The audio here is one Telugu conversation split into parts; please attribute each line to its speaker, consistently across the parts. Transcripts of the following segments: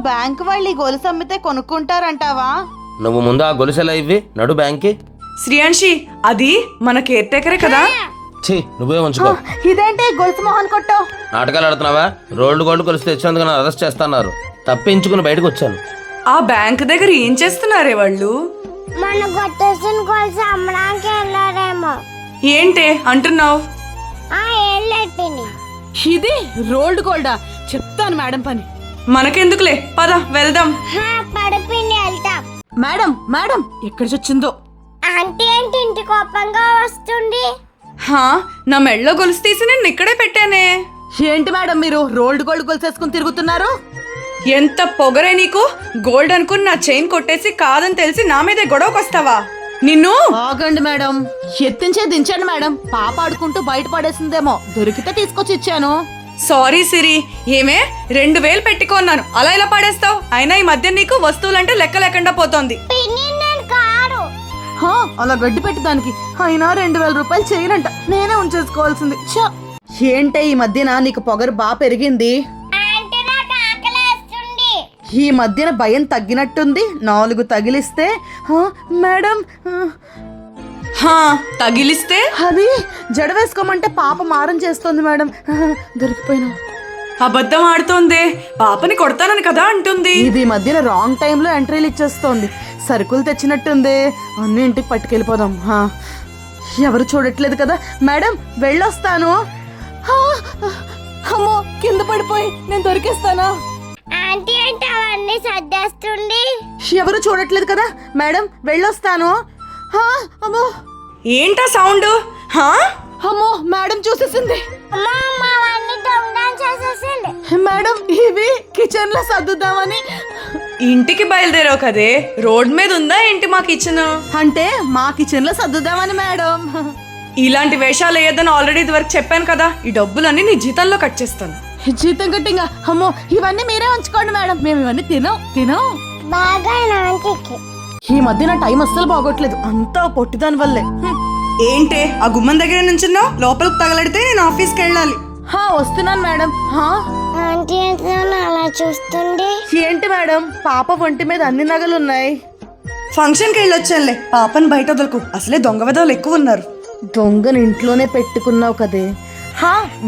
Speaker 1: బ్యాంక్ వాళ్ళు ఈ గొలుసు అమ్మితే కొనుక్కుంటారంటావా?
Speaker 2: నువ్వు ముందు ఆ గొలుసెలా ఇవ్వి, నడు బ్యాంక్కి.
Speaker 3: శ్రీయాంశి, అది మన కేర్ టేకరే కదా.
Speaker 2: ఛీ, నువ్వే ఉంచుకో.
Speaker 1: ఇదేంటి గొలుసు మొహన్ కొట్టావు?
Speaker 2: నాటకాలు ఆడుతున్నావా? రోల్డ్ గోల్డ్ కొలుసు తెచ్చేందుకు నన్ను అరెస్ట్ చేస్తున్నారు. తప్పించుకుని బయటకు వచ్చాను.
Speaker 3: ఆ బ్యాంక్ దగ్గర ఏం చేస్తున్నారే వాళ్ళు?
Speaker 4: మన కొట్టేసిన గొలుసు అమ్మడానికి వెళ్ళారేమో.
Speaker 3: ఏంటే అంటున్నావు?
Speaker 1: ఇది రోల్డ్ గోల్డా? చెప్తాను మేడం పని.
Speaker 3: మనకెందుకులే, పద వెళ్దాం.
Speaker 4: పడిపోయింది, వెళ్తాం.
Speaker 1: మేడం మేడం ఎక్కడి వచ్చిందో?
Speaker 4: ఆంటీ ఏంటి ఇంటి కోపంగా వస్తుంది?
Speaker 3: నా మెళ్ళో గొలుసు తీసి నేను ఇక్కడే పెట్టానే.
Speaker 1: ఏంటి మేడం మీరు రోల్డ్ గోల్డ్ గొలుసు వేసుకుని తిరుగుతున్నారు?
Speaker 3: ఎంత పొగరే నీకు! గోల్డ్ అనుకుని నా చైన్ కొట్టేసి కాదని తెలిసి నా మీదే గొడవకొస్తావా? నిన్ను!
Speaker 1: ఆగండి మేడం, ఎత్తించే దించండి మేడం. పాప ఆడుకుంటూ బయట పడేసిందేమో, దొరికితే తీసుకొచ్చి ఇచ్చాను.
Speaker 3: సారీ సిరి, ఏమే 2000 పెట్టుకున్నాను, అలా ఇలా పడేస్తావు? అయినా ఈ మధ్య నీకు వస్తువులంటే లెక్క లేకుండా పోతోంది.
Speaker 1: అలా గడ్డి పెట్టి దానికి అయినా 2000 రూపాయలు చేయనంట, నేనే ఉంచేసుకోవాల్సింది. ఏంటే ఈ మధ్యన నీకు పొగరు బాగా పెరిగింది. ఈ మధ్యన భయం తగ్గినట్టుంది. 4 తగిలిస్తే మేడం
Speaker 3: తగిలిస్తే
Speaker 1: అది జడ వేసుకోమంటే పాప మారం చేస్తుంది మేడం. దొరికిపోయినా.
Speaker 3: అబద్ధం ఆడుతోంది. పాపని కొడతానని కదా అంటుంది.
Speaker 1: ఇది మధ్యన రాంగ్ టైంలో ఎంట్రీలు ఇచ్చేస్తోంది. సరుకులు తెచ్చినట్టుంది. అన్ని ఇంటికి పట్టుకెళ్ళిపోదాం. ఎవరు చూడట్లేదు కదా మేడం, వెళ్ళొస్తాను. అమ్మో, కింద పడిపోయి నేను దొరికేస్తానా?
Speaker 4: ఆంటీ అంటే అవన్నీ సర్దేస్తుంది.
Speaker 1: ఎవరు చూడట్లేదు కదా మేడం, వెళ్ళొస్తాను. అమ్మో,
Speaker 3: ఏంటా సౌండ్?
Speaker 1: అమ్మో, మేడం చూసేసింది. మేడం ఇవి కిచెన్ లో సర్దుదామని.
Speaker 3: ఇంటికి బయలుదేరావు కదే, రోడ్ మీద ఉందా ఏంటి మా కిచెన్?
Speaker 1: అంటే మా కిచెన్ లో సర్దుదామని మేడం.
Speaker 3: ఇలాంటి వేషాలు వేయొద్దని ఆల్రెడీ ఇదివరకు చెప్పాను కదా. ఈ డబ్బులన్నీ నీ జీతంలో కట్ చేస్తాను.
Speaker 1: జీతం కట్టింగా? అమ్మో, ఇవన్నీ మీరే ఉంచుకోండి మేడం, మేము ఇవన్నీ తినం.
Speaker 4: బాగా ఆంటీకి
Speaker 1: ఈ మధ్య నా టైం అస్సలు బాగోట్లేదు, అంతా పొట్టిదాని వల్లే.
Speaker 3: ఏంటే ఆ గుమ్మం దగ్గర నుంచున్నావు? లోపలికి తగలడితే నేను ఆఫీస్కి వెళ్ళాలి.
Speaker 1: వస్తున్నాను మేడం.
Speaker 4: ఆంటీ అలా చూస్తుంది.
Speaker 1: ఏంటి మేడం, పాప ఒంటి మీద అన్ని నగలున్నాయి.
Speaker 3: ఫంక్షన్కి వెళ్ళొచ్చానులే, పాపని బయట వదలకు, అసలే దొంగ వెదవులు ఎక్కువ ఉన్నారు.
Speaker 1: దొంగను ఇంట్లోనే పెట్టుకున్నావు కదే.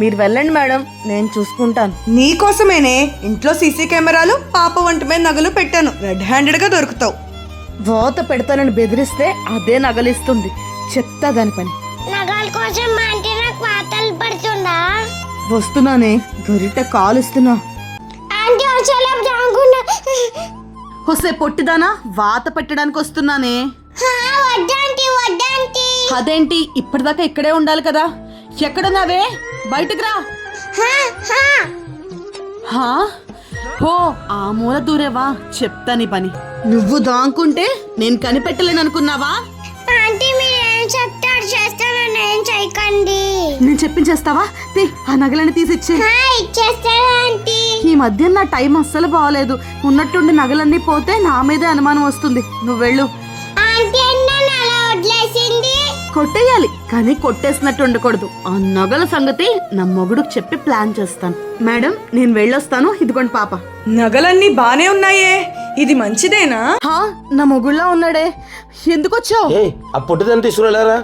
Speaker 1: మీరు వెళ్ళండి మేడం, నేను చూసుకుంటాను.
Speaker 3: నీకోసమేనే ఇంట్లో సీసీ కెమెరాలు, పాప ఒంటి మీద నగలు పెట్టాను. రెడ్ హ్యాండెడ్ గా దొరుకుతావు.
Speaker 1: వాత పెడతానని బెదిరిస్తే అదే నగలిస్తుంది. చెప్తా దాని పని.
Speaker 4: నగల కోసం ఆంటీ నాకు వాతలు పడుతుందా?
Speaker 1: వస్తున్నానే, దొరిట కాలుస్తున్నా.
Speaker 4: ఆంటీ వచ్చేలోపు జాగున్నా.
Speaker 1: వస్తే పొట్టిదానా, వాత పెట్టడానికి వస్తున్నానే.
Speaker 4: వద్దంటీ.
Speaker 1: అదేంటి, ఇప్పటిదాకా ఇక్కడే ఉండాలి కదా. ఎక్కడున్నావే? బయటకు రా. ఆ మూల దూరేవా? చెప్తా నీ పని. నువ్వు దాంకుంటే నేను కనిపెట్టలేను అనుకున్నావా?
Speaker 4: ఆంటీ మీరేం చెప్తారు చేస్తానని ఏం చేయకండి.
Speaker 1: నేను చెప్పించేస్తావా? ఆ నగలని తీసిచ్చే.
Speaker 4: ఇచ్చేస్తాను ఆంటీ.
Speaker 1: ఈ మధ్య నా టైం అస్సలు బాగలేదు. ఉన్నట్టుండి నగలన్నీ పోతే నా మీదే అనుమానం వస్తుంది. నువ్వు వెళ్ళు.
Speaker 4: ఆంటీ నన్ను అలా వదిలేసింది.
Speaker 1: కొట్టేయాలి, కానీ కొట్టేసినట్టు ఉండకూడదు. ఆ నగల సంగతి నా మొగుడుకు చెప్పి ప్లాన్ చేస్తాను. మేడం నేను వెళ్ళొస్తాను. ఇదిగోండి పాప.
Speaker 3: నగలన్నీ బానే ఉన్నాయే, ఇది మంచిదేనా?
Speaker 1: నా మొగుళ్ళ ఉన్నాడే. ఎందుకు వచ్చావు?
Speaker 2: ఆ పొట్టిదాన్ని తీసుకురారా.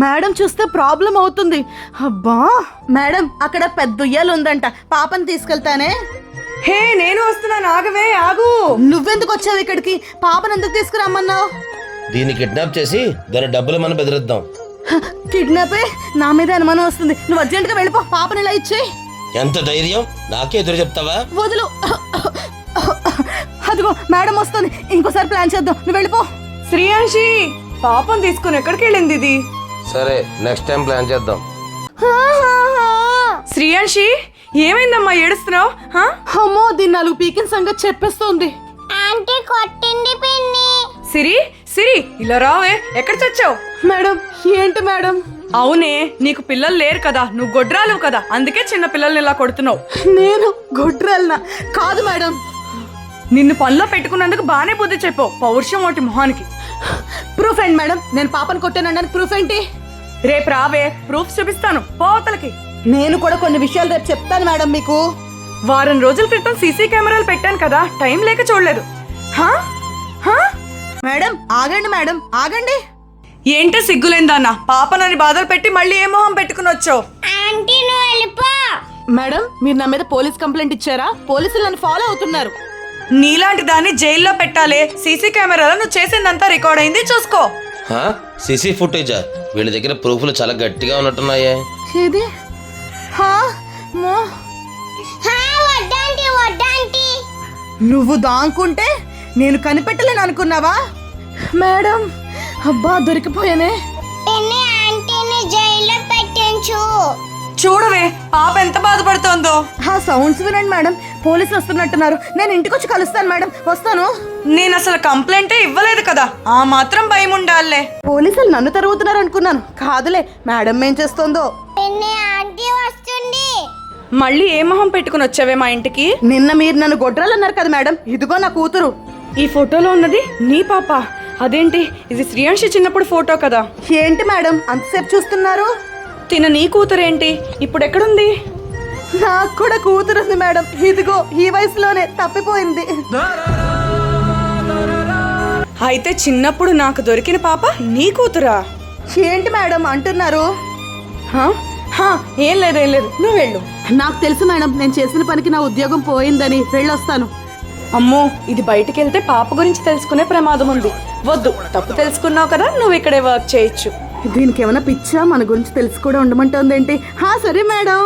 Speaker 1: మేడం చూస్తే ప్రాబ్లం అవుతుంది. అబ్బా మేడం, అక్కడ పెద్ద ఉయ్యాలు ఉందంట, పాపని తీసుకెళ్తానే.
Speaker 3: నేను వస్తున్నాను, ఆగవే, ఆగు.
Speaker 1: నువ్వెందుకు వచ్చావు ఇక్కడికి? పాపను ఎందుకు తీసుకురమ్మన్నావు?
Speaker 2: దీన్ని కిడ్నాప్ చేసి దాని డబ్బులు మనం బెదిరిద్దాం.
Speaker 1: కిడ్నాపే? నా మీద అనుమానం వస్తుంది. నువ్వు అర్జెంట్ గా వెళ్ళిపో. పాపని ఇలా ఇచ్చేయి.
Speaker 2: ఎంత ధైర్యం, నాకే ఎదురు చెప్తావా?
Speaker 1: వదులు. అదిగో మేడం వస్తుంది, ఇంకోసారి ప్లాన్ చేద్దాం. నువ్వు వెళ్ళిపో.
Speaker 3: శ్రీయాంశి, పాపం తీసుకుని ఎక్కడికి వెళ్ళింది ఇది?
Speaker 2: సరే, నెక్స్ట్ టైం ప్లాన్ చేద్దాం.
Speaker 3: శ్రీయాంశి, ఏమైందమ్మా, ఏడుస్తున్నావు?
Speaker 1: అమ్మో, దీన్ని 4 పీకిన సంగతి చెప్పేస్తోంది.
Speaker 4: ఆంటీ కొట్టింది పిన్ని.
Speaker 3: సిరి ఇలా రావే, ఎక్కడ చచ్చావు?
Speaker 1: మేడం ఏంటి మేడం?
Speaker 3: అవునే, నీకు పిల్లలు లేరు కదా, నువ్వు గొడ్రాలు కదా, అందుకే చిన్న పిల్లల్ని ఇలా కొడుతున్నావు.
Speaker 1: నేను గొడ్రాలనా? కాదు మేడం.
Speaker 3: నిన్ను పనిలో పెట్టుకున్నందుకు బానే బుద్ధి చెప్పావు, పౌరుషం ఒకటి మొహానికి.
Speaker 1: ప్రూఫ్ ఏంటి మేడం? నేను పాపను కొట్టానడానికి ప్రూఫ్ ఏంటి?
Speaker 3: రేపు రావే, ప్రూఫ్ చూపిస్తాను, పోవతలకి.
Speaker 1: నేను కూడా కొన్ని విషయాలు రేపు చెప్తాను మేడం మీకు.
Speaker 3: వారం రోజుల క్రితం సీసీ కెమెరాలు పెట్టాను కదా, టైం లేక చూడలేదు. హా? హా?
Speaker 1: మేడం ఆగండి, మేడం ఆగండి.
Speaker 3: ఏంటో సిగ్గులేందన్న, పాపనని బాధలు పెట్టి మళ్ళీ ఏ మొహం పెట్టుకుని వచ్చావు?
Speaker 4: ఆంటీ నువ్వు వెళ్ళిపో.
Speaker 1: మేడం మీరు నా మీద పోలీస్ కంప్లైంట్ ఇచ్చారా? పోలీసులు నన్ను ఫాలో అవుతున్నారు.
Speaker 3: నీలాంటి దాన్ని జైల్లో పెట్టాలి. సీసీ కెమెరాలో నువ్వు చేసిందంతా రికార్డ్ అయింది, చూసుకో.
Speaker 2: సీసీ ఫుటేజా? వీళ్ళ దగ్గర ప్రూఫ్లు చాలా గట్టిగా ఉన్నట్టున్నాయే.
Speaker 1: ఇది హా మో
Speaker 4: హా, వద్దాంటీ వద్దాంటీ.
Speaker 1: నువ్వు దాంకుంటే నేను కనిపెట్టలేను అనుకున్నావా? మేడం అబ్బా దొరికిపోయానే.
Speaker 4: పిన్ని ఆంటీని జైల్లో పెట్టించు.
Speaker 3: చూడవే పాప ఎంత బాధపడుతోందో.
Speaker 1: ఆ సౌండ్స్ వినండి మేడం, పోలీసులు వస్తున్నట్టున్నారు. నేను ఇంటికి వచ్చి కలుస్తాను మేడం, వస్తాను.
Speaker 3: నేను అసలు కంప్లైంటే ఇవ్వలేదు కదా, ఆ మాత్రం భయం ఉండాలే.
Speaker 1: పోలీసులు నన్ను తరుగుతున్నారు అనుకున్నాను. కాదులే, మేడం ఏం చేస్తోందో.
Speaker 4: పిన్ని ఆంటీ వస్తుంది.
Speaker 3: మళ్ళీ ఏ మొహం పెట్టుకుని వచ్చావే మా ఇంటికి?
Speaker 1: నిన్న మీరు నన్ను గొడ్రాలు అన్నారు కదా మేడం, ఇదిగో నా కూతురు.
Speaker 3: ఈ ఫోటోలో ఉన్నది నీ పాప? అదేంటి, ఇది శ్రీయాంశి చిన్నప్పుడు ఫోటో కదా.
Speaker 1: ఏంటి మేడం అంతసేపు చూస్తున్నారు?
Speaker 3: తిన నీ కూతురేంటి ఇప్పుడు ఎక్కడుంది?
Speaker 1: నాకు కూడా కూతురు ఉంది మేడం, ఇదిగో ఈ వయసులోనే తప్పిపోయింది.
Speaker 3: అయితే చిన్నప్పుడు నాకు దొరికిన పాప నీ కూతురా?
Speaker 1: ఏంటి మేడం అంటున్నారు?
Speaker 3: హా? హా, ఏం లేదు నువ్వు వెళ్ళు.
Speaker 1: నాకు తెలుసు మేడం, నేను చేసిన పనికి నా ఉద్యోగం పోయిందని. వెళ్ళొస్తాను.
Speaker 3: అమ్మో, ఇది బయటికి వెళ్తే పాప గురించి తెలుసుకునే ప్రమాదం ఉంది. వద్దు, తప్పు తెలుసుకున్నావు కదా, నువ్వు ఇక్కడే వర్క్ చేయొచ్చు.
Speaker 1: దీనికి ఏమైనా పిచ్చా? మన గురించి తెలిసి కూడా ఉండమంటోందేంటి? సరే మేడం.